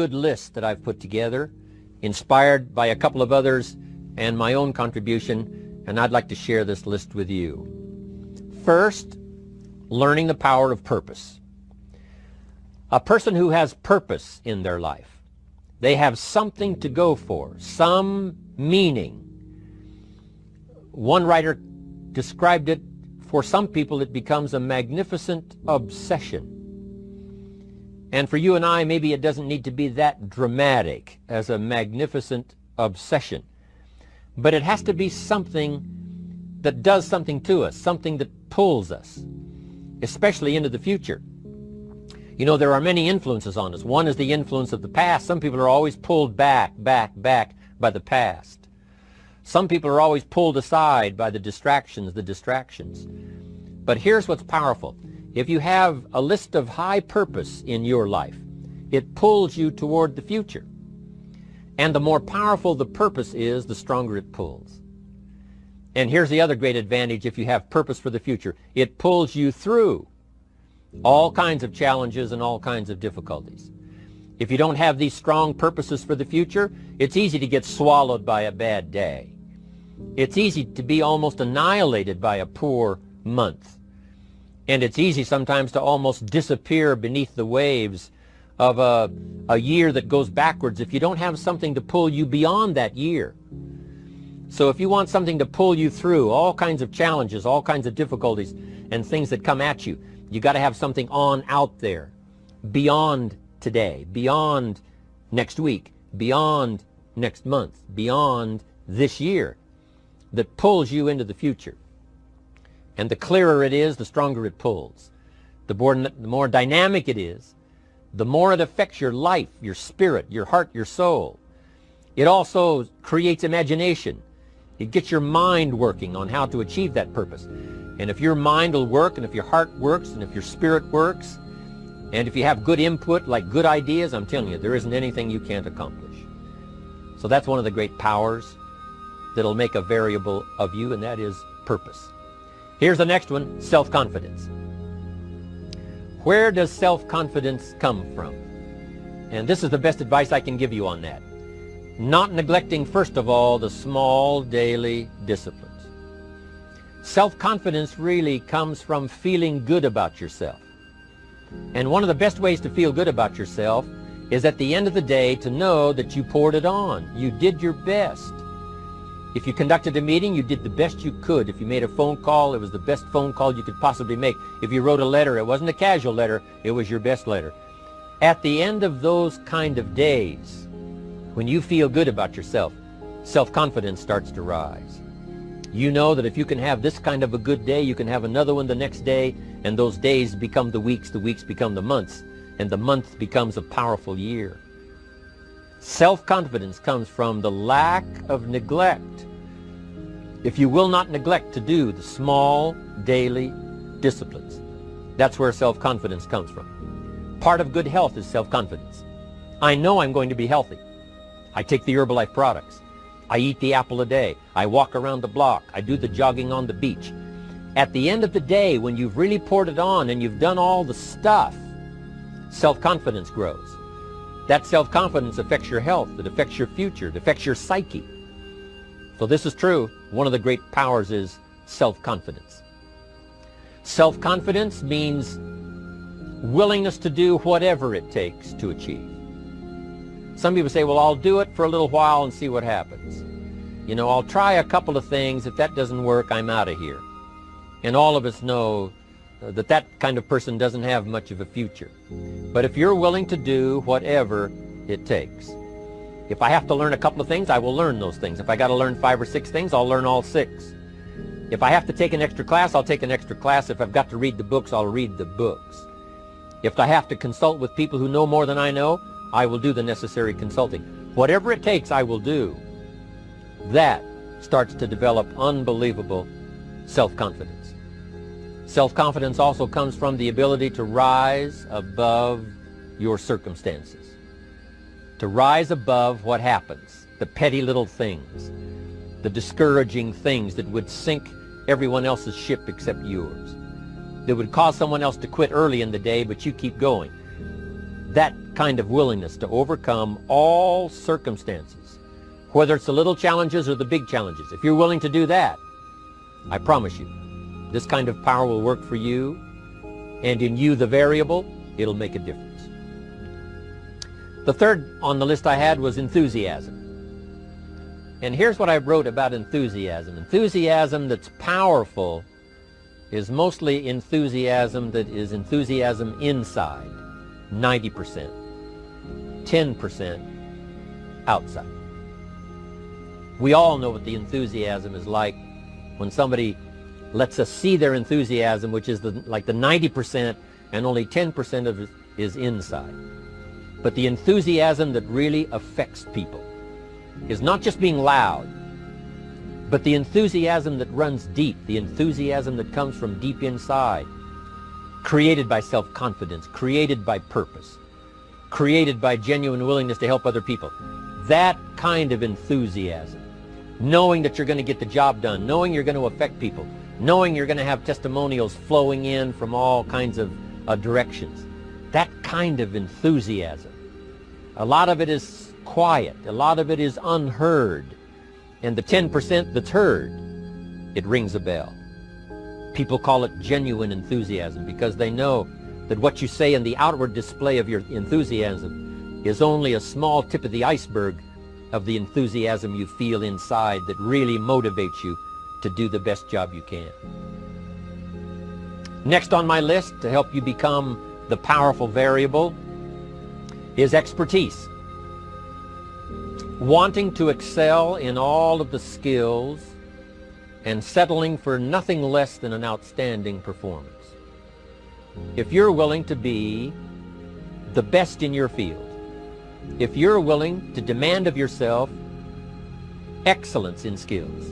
Good list that I've put together, inspired by a couple of others and my own contribution, and I'd like to share this list with you. First, learning the power of purpose. A person who has purpose in their life, they have something to go for, some meaning. One writer described it, for some people it becomes a magnificent obsession. And for you and I, maybe it doesn't need to be that dramatic as a magnificent obsession. But it has to be something that does something to us, something that pulls us, especially into the future. You know, there are many influences on us. One is the influence of the past. Some people are always pulled back by the past. Some people are always pulled aside by the distractions. But here's what's powerful. If you have a list of high purpose in your life, it pulls you toward the future. And the more powerful the purpose is, the stronger it pulls. And here's the other great advantage if you have purpose for the future. It pulls you through all kinds of challenges and all kinds of difficulties. If you don't have these strong purposes for the future, it's easy to get swallowed by a bad day. It's easy to be almost annihilated by a poor month. And it's easy sometimes to almost disappear beneath the waves of a year that goes backwards if you don't have something to pull you beyond that year. So if you want something to pull you through all kinds of challenges, all kinds of difficulties and things that come at you, you got to have something on out there, beyond today, beyond next week, beyond next month, beyond this year, that pulls you into the future. And the clearer it is, the stronger it pulls. The more dynamic it is, the more it affects your life, your spirit, your heart, your soul. It also creates imagination. It gets your mind working on how to achieve that purpose. And if your mind will work, and if your heart works, and if your spirit works, and if you have good input, like good ideas, I'm telling you, there isn't anything you can't accomplish. So that's one of the great powers that'll make a variable of you, and that is purpose. Here's the next one, self-confidence. Where does self-confidence come from? And this is the best advice I can give you on that. Not neglecting, first of all, the small daily disciplines. Self-confidence really comes from feeling good about yourself. And one of the best ways to feel good about yourself is at the end of the day to know that you poured it on. You did your best. If you conducted a meeting, you did the best you could. If you made a phone call, it was the best phone call you could possibly make. If you wrote a letter, it wasn't a casual letter, it was your best letter. At the end of those kind of days, when you feel good about yourself, self-confidence starts to rise. You know that if you can have this kind of a good day, you can have another one the next day, and those days become the weeks become the months, and the month becomes a powerful year. Self-confidence comes from the lack of neglect. If you will not neglect to do the small daily disciplines, that's where self-confidence comes from. Part of good health is self-confidence. I know I'm going to be healthy. I take the Herbalife products. I eat the apple a day. I walk around the block. I do the jogging on the beach. At the end of the day, when you've really poured it on and you've done all the stuff, self-confidence grows. That self-confidence affects your health, it affects your future, it affects your psyche. So this is true. One of the great powers is self-confidence. Self-confidence means willingness to do whatever it takes to achieve. Some people say, well, I'll do it for a little while and see what happens. You know, I'll try a couple of things. If that doesn't work, I'm out of here. And all of us know that that kind of person doesn't have much of a future. But if you're willing to do whatever it takes, if I have to learn a couple of things, I will learn those things. If I got to learn 5 or 6 things, I'll learn all 6. If I have to take an extra class, I'll take an extra class. If I've got to read the books, I'll read the books. If I have to consult with people who know more than I know, I will do the necessary consulting. Whatever it takes, I will do. That starts to develop unbelievable self-confidence. Self-confidence also comes from the ability to rise above your circumstances, to rise above what happens, the petty little things, the discouraging things that would sink everyone else's ship except yours, that would cause someone else to quit early in the day, but you keep going. that kind of willingness to overcome all circumstances, whether it's the little challenges or the big challenges. If you're willing to do that, I promise you, this kind of power will work for you, and in you, the variable, it'll make a difference. The third on the list I had was enthusiasm. And here's what I wrote about enthusiasm. Enthusiasm that's powerful is mostly enthusiasm that is enthusiasm inside, 90%, 10% outside. We all know what the enthusiasm is like when somebody lets us see their enthusiasm, which is like the 90%, and only 10% of it is inside. But the enthusiasm that really affects people is not just being loud, but the enthusiasm that runs deep, the enthusiasm that comes from deep inside, created by self-confidence, created by purpose, created by genuine willingness to help other people. That kind of enthusiasm, knowing that you're going to get the job done, knowing you're going to affect people, knowing you're going to have testimonials flowing in from all kinds of directions. That kind of enthusiasm. A lot of it is quiet. A lot of it is unheard. And the 10% that's heard, it rings a bell. People call it genuine enthusiasm because they know that what you say in the outward display of your enthusiasm is only a small tip of the iceberg of the enthusiasm you feel inside that really motivates you to do the best job you can. Next on my list to help you become the powerful variable is expertise. Wanting to excel in all of the skills and settling for nothing less than an outstanding performance. If you're willing to be the best in your field, if you're willing to demand of yourself excellence in skills,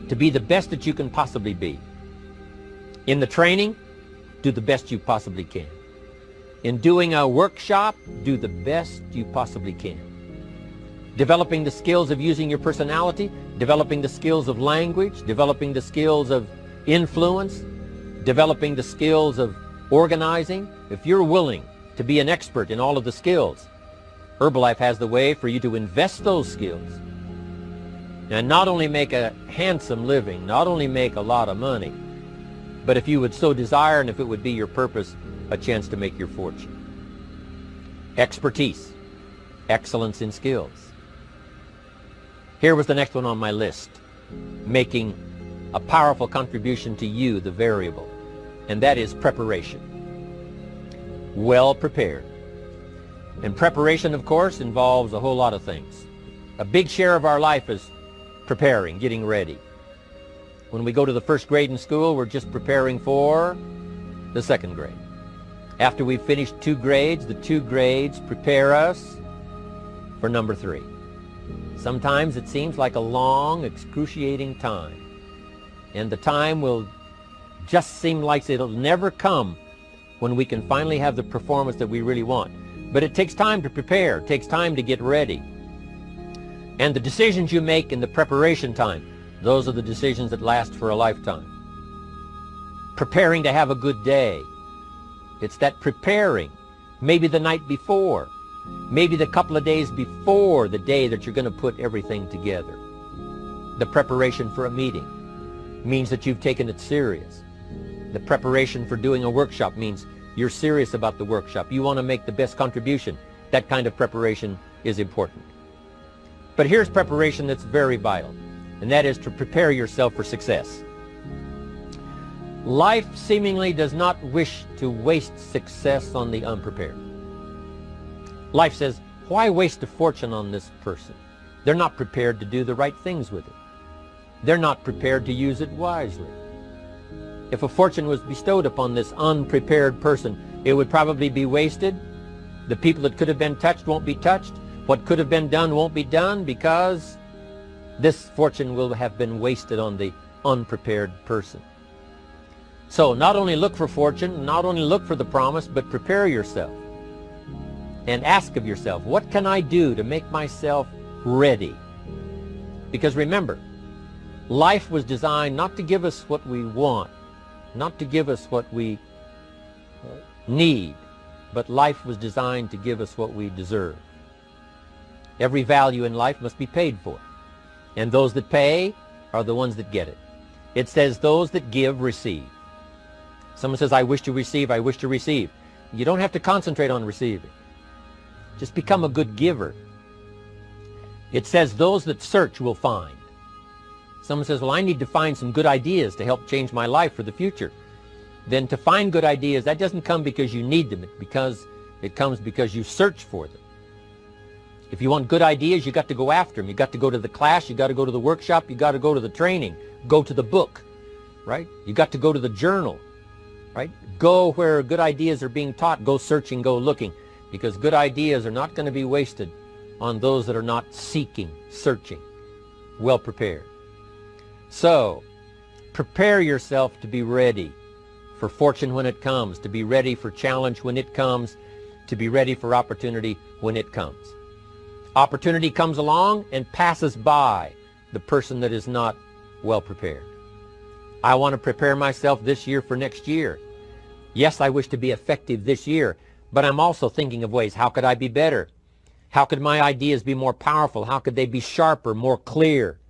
to be the best that you can possibly be. In the training, do the best you possibly can. In doing a workshop, do the best you possibly can. Developing the skills of using your personality, developing the skills of language, developing the skills of influence, developing the skills of organizing. If you're willing to be an expert in all of the skills, Herbalife has the way for you to invest those skills and not only make a handsome living, not only make a lot of money, but if you would so desire and if it would be your purpose, a chance to make your fortune. Expertise, excellence in skills. Here was the next one on my list, making a powerful contribution to you, the variable, and that is preparation. Well prepared. And preparation, of course, involves a whole lot of things. A big share of our life is preparing, getting ready. When we go to the first grade in school, we're just preparing for the second grade. After we've finished 2 grades, the 2 grades prepare us for number 3. Sometimes it seems like a long, excruciating time. And the time will just seem like it'll never come when we can finally have the performance that we really want. But it takes time to prepare. It takes time to get ready. And the decisions you make in the preparation time, those are the decisions that last for a lifetime. Preparing to have a good day. It's that preparing, maybe the night before, maybe the couple of days before the day that you're going to put everything together. The preparation for a meeting means that you've taken it serious. The preparation for doing a workshop means you're serious about the workshop. You want to make the best contribution. That kind of preparation is important. But here's preparation that's very vital, and that is to prepare yourself for success. Life seemingly does not wish to waste success on the unprepared. Life says, why waste a fortune on this person? They're not prepared to do the right things with it. They're not prepared to use it wisely. If a fortune was bestowed upon this unprepared person, it would probably be wasted. The people that could have been touched won't be touched. What could have been done won't be done because this fortune will have been wasted on the unprepared person. So not only look for fortune, not only look for the promise, but prepare yourself and ask of yourself, what can I do to make myself ready? Because remember, life was designed not to give us what we want, not to give us what we need, but life was designed to give us what we deserve. Every value in life must be paid for, and those that pay are the ones that get it. It says those that give receive. Someone says, I wish to receive, I wish to receive. You don't have to concentrate on receiving. Just become a good giver. It says those that search will find. Someone says, well, I need to find some good ideas to help change my life for the future. Then to find good ideas, that doesn't come because you need them. It comes because you search for them. If you want good ideas, you got to go after them. You got to go to the class, you got to go to the workshop, you got to go to the training, go to the book, right? You got to go to the journal, right? Go where good ideas are being taught. Go searching, go looking, because good ideas are not going to be wasted on those that are not seeking, searching, well prepared. So, prepare yourself to be ready for fortune when it comes, to be ready for challenge when it comes, to be ready for opportunity when it comes. Opportunity comes along and passes by the person that is not well prepared. I want to prepare myself this year for next year. Yes, I wish to be effective this year, but I'm also thinking of ways, how could I be better? How could my ideas be more powerful? How could they be sharper, more clear?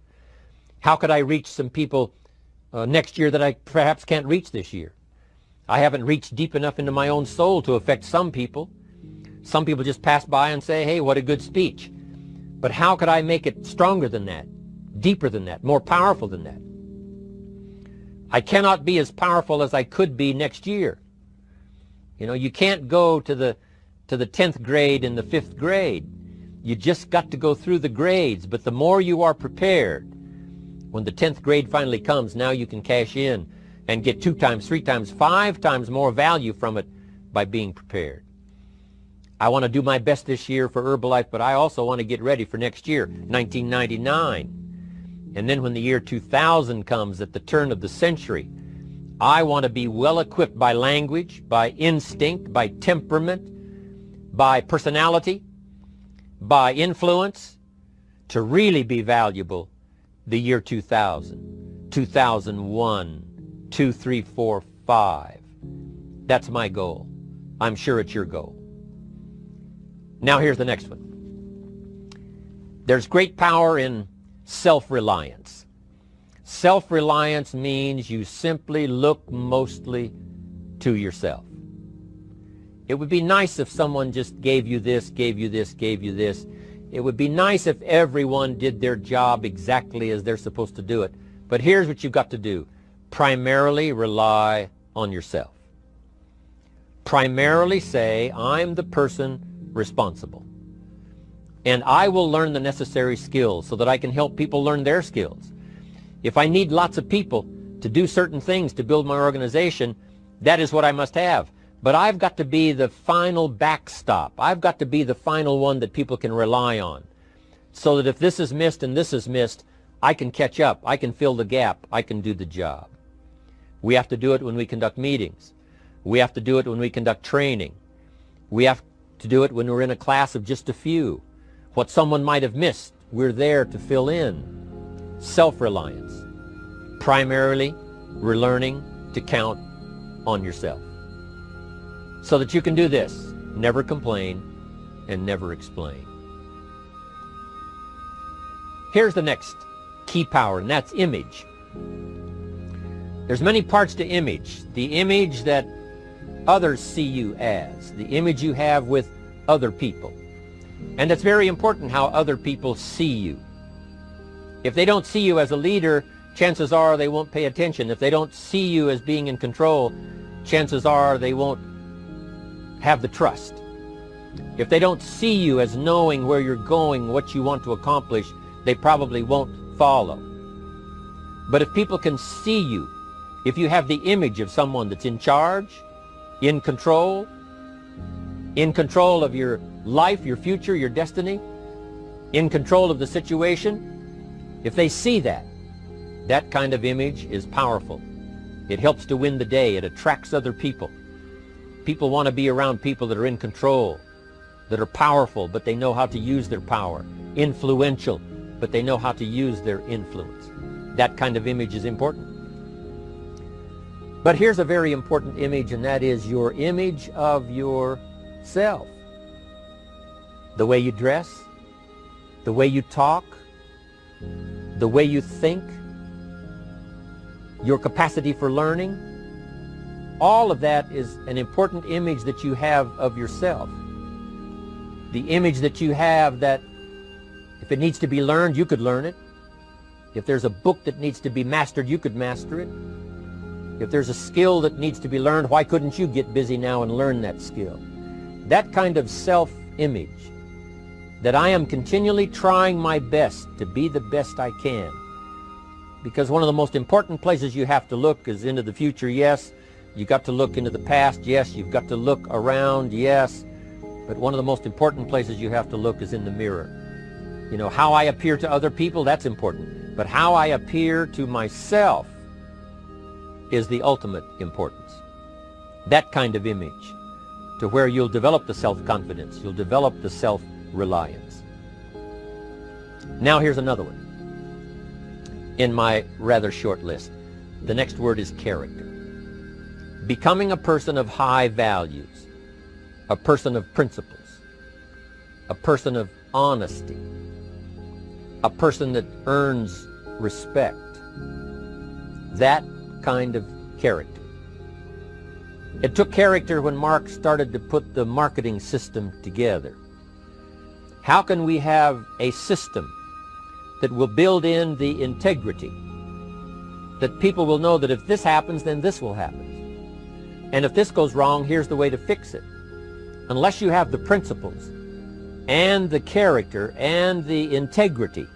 How could I reach some people next year that I perhaps can't reach this year? I haven't reached deep enough into my own soul to affect some people. Some people just pass by and say, hey, what a good speech. But how could I make it stronger than that, deeper than that, more powerful than that? I cannot be as powerful as I could be next year. You know, you can't go to the 10th grade in the 5th grade. You just got to go through the grades. But the more you are prepared, when the 10th grade finally comes, now you can cash in and get 2 times, 3 times, 5 times more value from it by being prepared. I want to do my best this year for Herbalife, but I also want to get ready for next year, 1999. And then when the year 2000 comes, at the turn of the century, I want to be well equipped by language, by instinct, by temperament, by personality, by influence, to really be valuable the year 2000, 2001, 2, 3, 4, 5. That's my goal. I'm sure it's your goal. Now here's the next one. There's great power in self-reliance. Self-reliance means you simply look mostly to yourself. It would be nice if someone just gave you this, gave you this, gave you this. It would be nice if everyone did their job exactly as they're supposed to do it. But here's what you've got to do. Primarily rely on yourself. Primarily say, I'm the person responsible. And I will learn the necessary skills so that I can help people learn their skills. If I need lots of people to do certain things to build my organization, that is what I must have. But I've got to be the final backstop. I've got to be the final one that people can rely on, so that if this is missed and this is missed, I can catch up. I can fill the gap. I can do the job. We have to do it when we conduct meetings. We have to do it when we conduct training. We have to do it when we're in a class of just a few. What someone might have missed, we're there to fill in. Self-reliance. Primarily, we're learning to count on yourself, so that you can do this: never complain and never explain. Here's the next key power, and that's image. There's many parts to image. The image that others see you as, the image you have with other people. And it's very important how other people see you. If they don't see you as a leader, chances are they won't pay attention. If they don't see you as being in control, chances are they won't have the trust. If they don't see you as knowing where you're going, what you want to accomplish, they probably won't follow. But if people can see you, if you have the image of someone that's in charge, in control of your life, your future, your destiny, in control of the situation, if they see that, that kind of image is powerful. It helps to win the day. It attracts other people. People want to be around people that are in control, that are powerful, but they know how to use their power, influential, but they know how to use their influence. That kind of image is important. But here's a very important image, and that is your image of your self. The way you dress, the way you talk, the way you think, your capacity for learning, all of that is an important image that you have of yourself. The image that you have that if it needs to be learned, you could learn it. If there's a book that needs to be mastered, you could master it. If there's a skill that needs to be learned, why couldn't you get busy now and learn that skill? That kind of self-image, that I am continually trying my best to be the best I can. Because one of the most important places you have to look is into the future, yes. You got to look into the past, yes. You've got to look around, yes. But one of the most important places you have to look is in the mirror. You know, how I appear to other people, that's important. But how I appear to myself is the ultimate importance. That kind of image, to where you'll develop the self-confidence, you'll develop the self-reliance. Now here's another one in my rather short list. The next word is character. Becoming a person of high values, a person of principles, a person of honesty, a person that earns respect. That kind of character. It took character when Mark started to put the marketing system together. How can we have a system that will build in the integrity, that people will know that if this happens, then this will happen. And if this goes wrong, here's the way to fix it. Unless you have the principles and the character and the integrity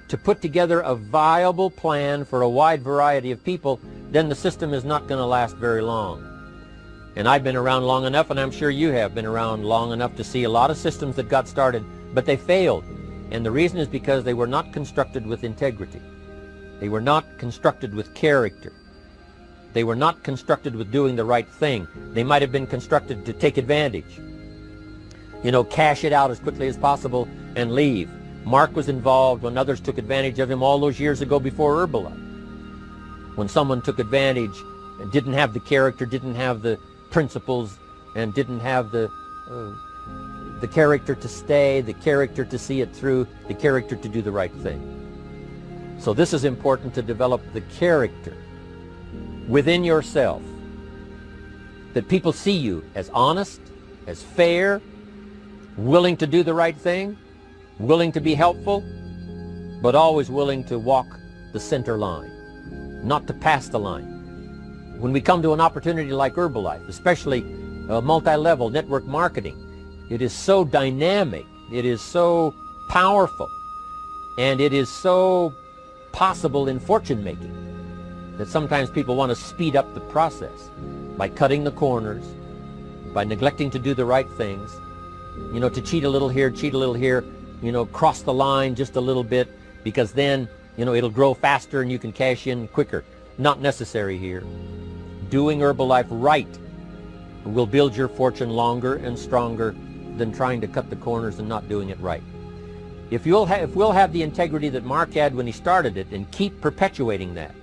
to put together a viable plan for a wide variety of people, then the system is not going to last very long. And I've been around long enough, and I'm sure you have been around long enough to see a lot of systems that got started, but they failed. And the reason is because they were not constructed with integrity. They were not constructed with character. They were not constructed with doing the right thing. They might have been constructed to take advantage. You know, cash it out as quickly as possible and leave. Mark was involved when others took advantage of him all those years ago before Herbalife. When someone took advantage and didn't have the character, didn't have the principles, and didn't have the character to stay, the character to see it through, the character to do the right thing. So this is important, to develop the character within yourself, that people see you as honest, as fair, willing to do the right thing, willing to be helpful, but always willing to walk the center line, not to pass the line. When we come to an opportunity like Herbalife, especially multi-level network marketing, it is so dynamic, it is so powerful, and it is so possible in fortune making that sometimes people want to speed up the process by cutting the corners, by neglecting to do the right things, you know, to cheat a little here, you know, cross the line just a little bit, because then, you know, it'll grow faster and you can cash in quicker. Not necessary here. Doing Herbalife right will build your fortune longer and stronger than trying to cut the corners and not doing it right. If we'll have the integrity that Mark had when he started it and keep perpetuating that,